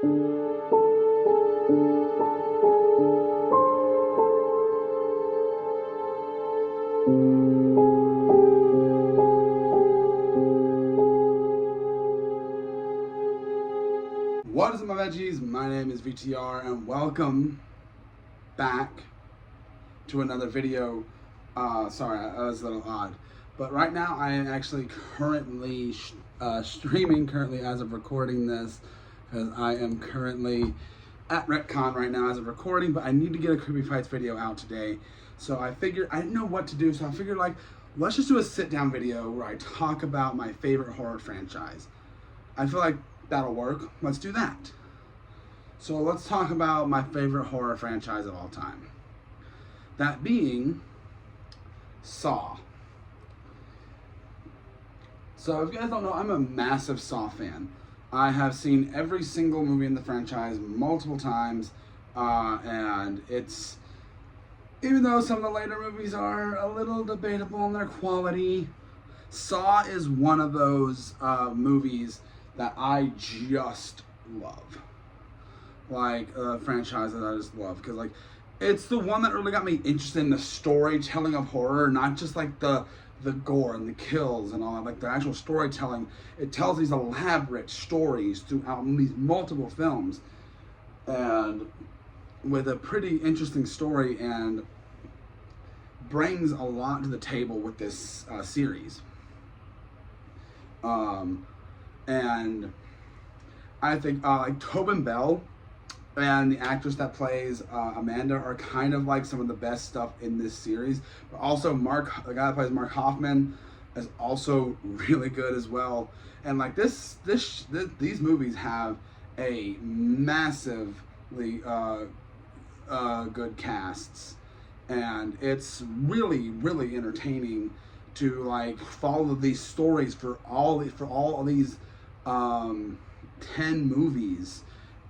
What is up, my veggies? My name is VTR and welcome back to another video. Sorry, that was a little odd. But right now I am actually currently streaming as of recording this, because I am currently at Retcon right now as of recording, but I need to get a Creepy Fights video out today. So I figured, I didn't know what to do, so I figured let's just do a sit down video where I talk about my favorite horror franchise. I feel like that'll work. Let's do that. So let's talk about my favorite horror franchise of all time. That being Saw. So if you guys don't know, I'm a massive Saw fan. I have seen every single movie in the franchise multiple times, and it's, even though some of the later movies are a little debatable in their quality, Saw is one of those movies that I just love. Franchise that I just love, because it's the one that really got me interested in the storytelling of horror, not just the gore and the kills and all that, the actual storytelling. It tells these elaborate stories throughout these multiple films, and with a pretty interesting story, and brings a lot to the table with this series. And I think Tobin Bell and the actress that plays Amanda are kind of some of the best stuff in this series. But also the guy that plays Mark Hoffman is also really good as well. And these movies have a massively good casts, and it's really, really entertaining to follow these stories for all of these 10 movies,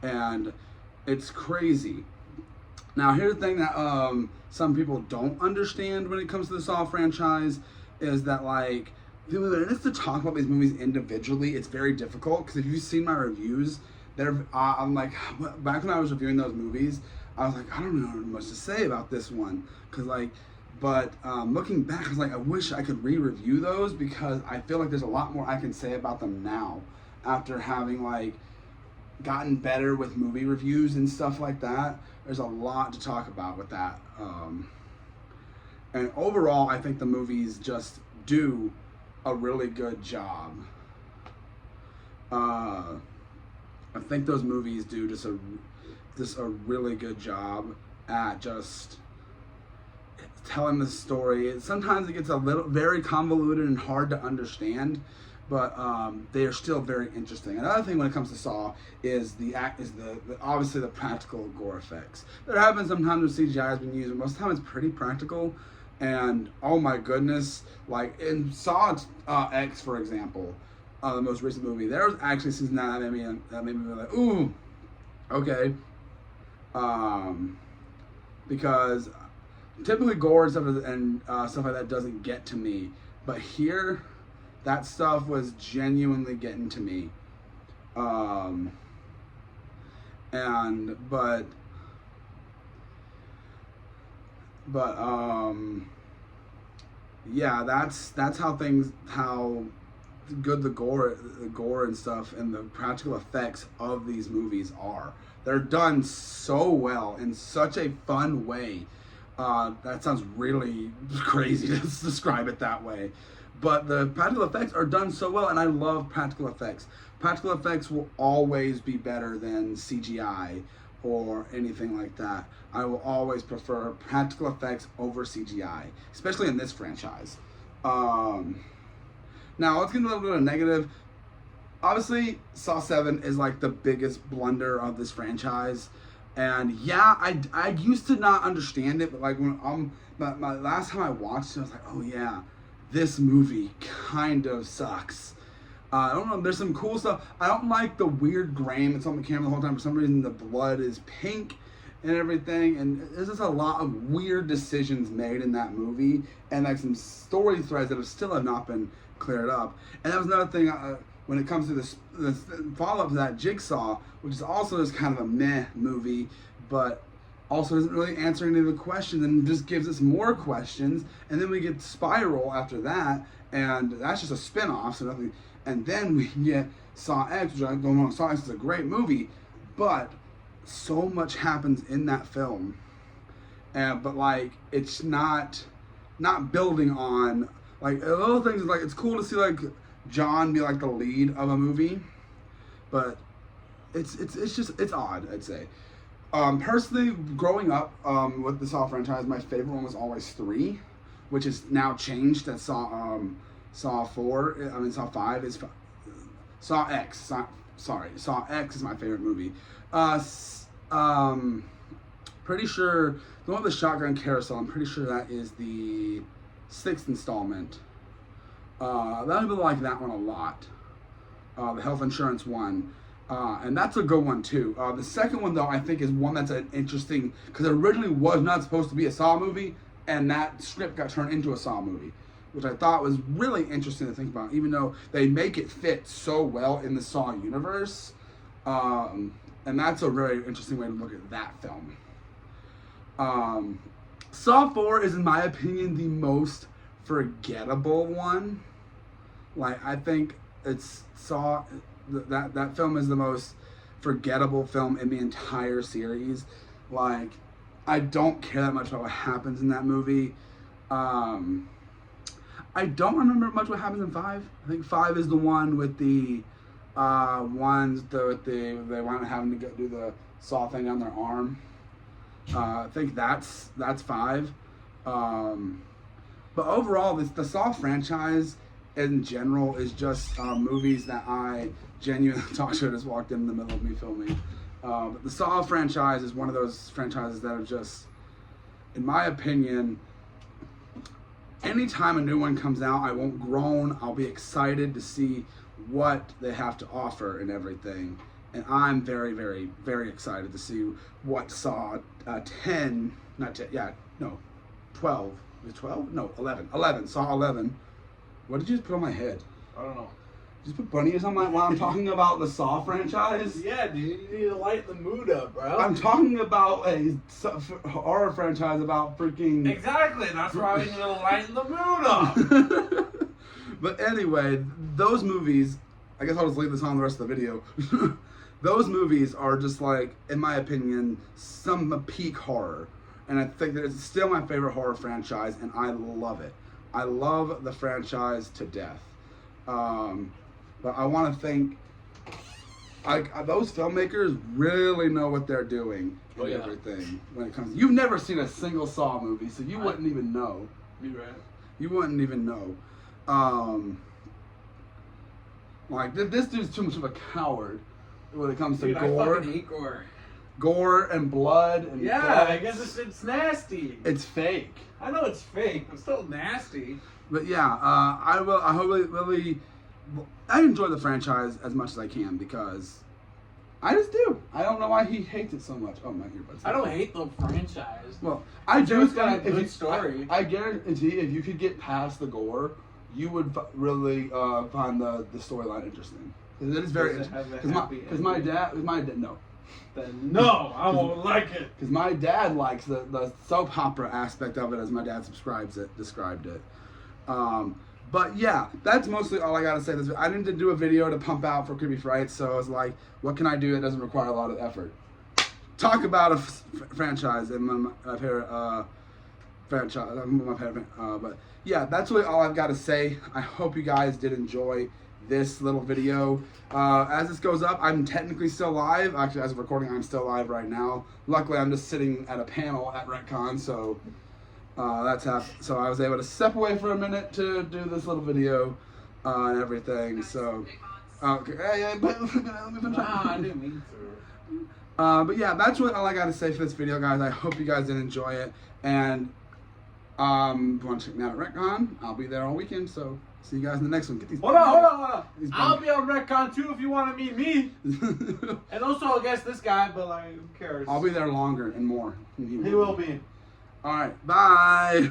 and it's crazy. Now, here's the thing that some people don't understand when it comes to the Saw franchise, is that just to talk about these movies individually, it's very difficult, because if you've seen my reviews, I'm back when I was reviewing those movies, I was I don't know much to say about this one, because but looking back, I was I wish I could re-review those, because I feel there's a lot more I can say about them now, after having gotten better with movie reviews and stuff like that. There's a lot to talk about with that. And overall, I think the movies just do a really good job. I think those movies do just a really good job at just telling the story. Sometimes it gets very convoluted and hard to understand, but they are still very interesting. Another thing when it comes to Saw is obviously the practical gore effects. There have been some times where CGI has been used, but most of the time it's pretty practical. And oh my goodness, in Saw X, for example, the most recent movie, there was actually scenes in that made me ooh, okay, because typically gore and stuff like that doesn't get to me, but here, that stuff was genuinely getting to me. Yeah, that's how good the gore and stuff and the practical effects of these movies are. They're done so well in such a fun way. That sounds really crazy to describe it that way, but the practical effects are done so well, and I love practical effects. Practical effects will always be better than CGI or anything like that. I will always prefer practical effects over CGI, especially in this franchise. Now let's get a little bit of negative. Obviously, Saw 7 is the biggest blunder of this franchise. And yeah, I used to not understand it, but when my last time I watched it, I was oh yeah, this movie kind of sucks. I don't know, there's some cool stuff. I don't like the weird grain that's on the camera the whole time. For some reason, the blood is pink and everything, and there's just a lot of weird decisions made in that movie, and some story threads that have still not been cleared up. And that was another thing, when it comes to the follow-up to that, Jigsaw, which is also just kind of a meh movie, but also doesn't really answer any of the questions and just gives us more questions. And then we get Spiral after that, and that's just a spin-off, so nothing. And then we get Saw X, which I don't know, Saw X is a great movie, but so much happens in that film. But like, it's not building on, like, little things. Like, it's cool to see like John be like the lead of a movie, but it's odd, I'd say. Personally, growing up with the Saw franchise, my favorite one was always 3, which is now changed. That Saw 4. I mean, Saw 5 is Saw X. Saw X is my favorite movie. Pretty sure the one with the shotgun carousel. I'm pretty sure that is the 6th installment. I really like that one a lot. The health insurance one. And that's a good one too. The second one though, I think is one that's an interesting, because it originally was not supposed to be a Saw movie, and that script got turned into a Saw movie, which I thought was really interesting to think about, even though they make it fit so well in the Saw universe. And that's a very interesting way to look at that film. Saw 4 is, in my opinion, the most forgettable one. Like, I think it's Saw, that film is the most forgettable film in the entire series. Like, I don't care that much about what happens in that movie. I don't remember much what happens in 5. I think 5 is the one with the ones that they wind up having to go do the saw thing on their arm. I think that's 5. But overall, the Saw franchise in general is just movies that I genuinely talk to just walked in the middle of me filming. But the Saw franchise is one of those franchises that are just, in my opinion, anytime a new one comes out, I won't groan. I'll be excited to see what they have to offer and everything. And I'm very, very, very excited to see what Saw 10, not 10, yeah, no, 12. Is it 12? No, 11. 11. Saw 11. What did you just put on my head? I don't know. Just put bunny ears on my while I'm talking about the Saw franchise? Yeah, dude, you need to lighten the mood up, bro. I'm talking about a horror franchise about freaking... Exactly, that's why we need to lighten the mood up. But anyway, those movies, I guess I'll just leave this on the rest of the video. Those movies are just like, in my opinion, some peak horror. And I think that it's still my favorite horror franchise, and I love it. I love the franchise to death. But I want to think, those filmmakers really know what they're doing and everything when it comes. You've never seen a single Saw movie, so you wouldn't even know. You're right. You wouldn't even know. Like, this dude's too much of a coward when it comes to gore. I fucking hate gore. Gore and blood and yeah, I guess it's nasty. It's fake. I know it's fake, but still nasty. But yeah, I enjoy the franchise as much as I can because I just do. I don't know why he hates it so much. Oh, my earbuds. I don't hate the franchise. Well, I do. It's got a good story. I guarantee if you could get past the gore, you would really find the storyline interesting. Because it is very interesting. Because my dad, no. Then no, I won't like it. Because my dad likes the soap opera aspect of it, as my dad described it. But yeah, that's mostly all I gotta say. I didn't do a video to pump out for Creepy Frights, so I was like, what can I do that doesn't require a lot of effort? Talk about a franchise and my favorite franchise. But yeah, that's really all I've got to say. I hope you guys did enjoy this little video. As this goes up, I'm technically still live. Actually, as of recording, I'm still live right now. Luckily, I'm just sitting at a panel at Retcon, so so I was able to step away for a minute to do this little video and everything. So, okay, I didn't mean to. But yeah, that's really all I got to say for this video, guys. I hope you guys did enjoy it, and if you want to check me out at Retcon, I'll be there all weekend. So. See you guys in the next one. Get these. Hold on. I'll be on Retcon too if you want to meet me. And also, I guess this guy, but like, who cares? I'll be there longer and more. He will be. All right. Bye.